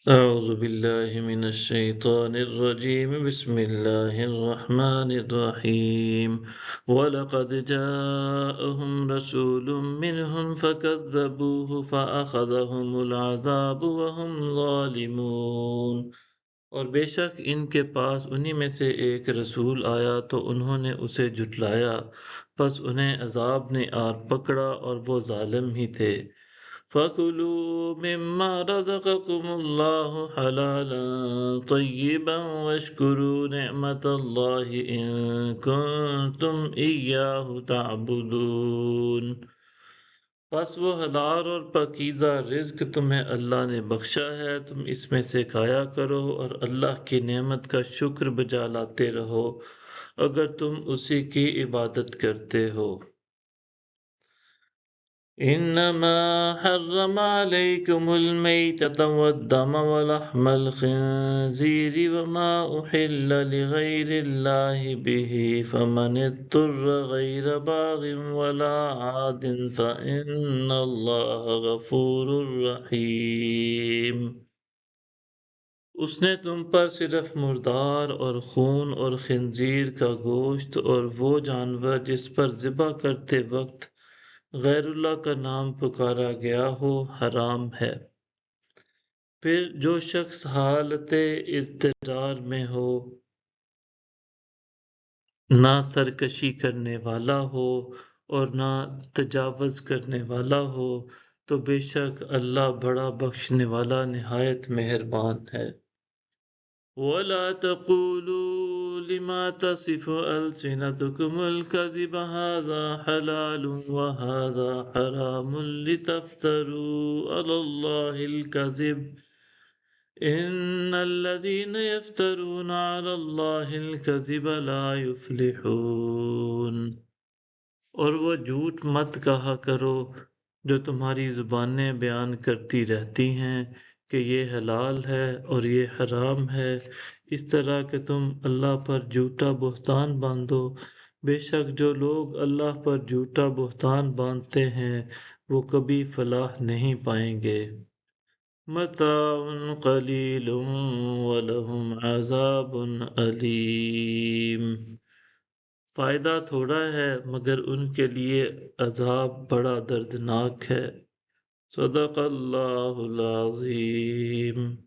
أعوذ بالله من الشيطان الرجيم بسم الله الرحمن الرحيم ولقد جاءهم رسول منهم فكذبوه فأخذهم العذاب وهم ظالمون۔ اور بے شک ان کے پاس انہی میں سے ایک رسول آیا تو انہوں نے اسے جھٹلایا، پس انہیں عذاب نے آ پکڑا اور وہ ظالم ہی تھے۔ فَكُلُوا مِمَّا رَزَقَكُمُ اللَّهُ حَلَالًا طَيِّبًا وَاشْكُرُوا نِعْمَةَ اللَّهِ إِن كُنتُمْ إِيَّاهُ تَعْبُدُونَ۔ پس وہ حلال اور پاکیزہ رزق تمہیں اللہ نے بخشا ہے، تم اس میں سے کھایا کرو اور اللہ کی نعمت کا شکر بجا لاتے رہو اگر تم اسی کی عبادت کرتے ہو۔ انما حرم عليكم الميتة والدم ولحم الخنزير وما أحل لغير الله به فمن اضطر غير باغ ولا عاد فإن الله غفور رحيم۔ اس نے تم پر صرف مردار اور خون اور خنزیر کا گوشت اور وہ جانور جس پر ذبح کرتے وقت غیر اللہ کا نام پکارا گیا ہو حرام ہے۔ پھر جو شخص حالت اضطرار میں ہو، نہ سرکشی کرنے والا ہو اور نہ تجاوز کرنے والا ہو، تو بے شک اللہ بڑا بخشنے والا نہایت مہربان ہے۔ وَلَا تَقُولُوا لِمَا تَصِفُ أَلْسِنَتُكُمُ الْكَذِبَ هَذَا حَلَالٌ وَهَذَا حَرَامٌ لِتَفْتَرُوا عَلَى اللَّهِ الْكَذِبَ إِنَّ الَّذِينَ يَفْتَرُونَ عَلَى اللَّهِ الْكَذِبَ لَا يُفْلِحُونَ۔ اور وہ جھوٹ مت کہا کرو جو تمہاری زبانیں بیان کرتی رہتی ہیں کہ یہ حلال ہے اور یہ حرام ہے، اس طرح کہ تم اللہ پر جھوٹا بہتان باندھو۔ بے شک جو لوگ اللہ پر جھوٹا بہتان باندھتے ہیں وہ کبھی فلاح نہیں پائیں گے۔ متاع قلیل ولہم عذاب علیم۔ فائدہ تھوڑا ہے مگر ان کے لیے عذاب بڑا دردناک ہے۔ صدق اللہ العظیم۔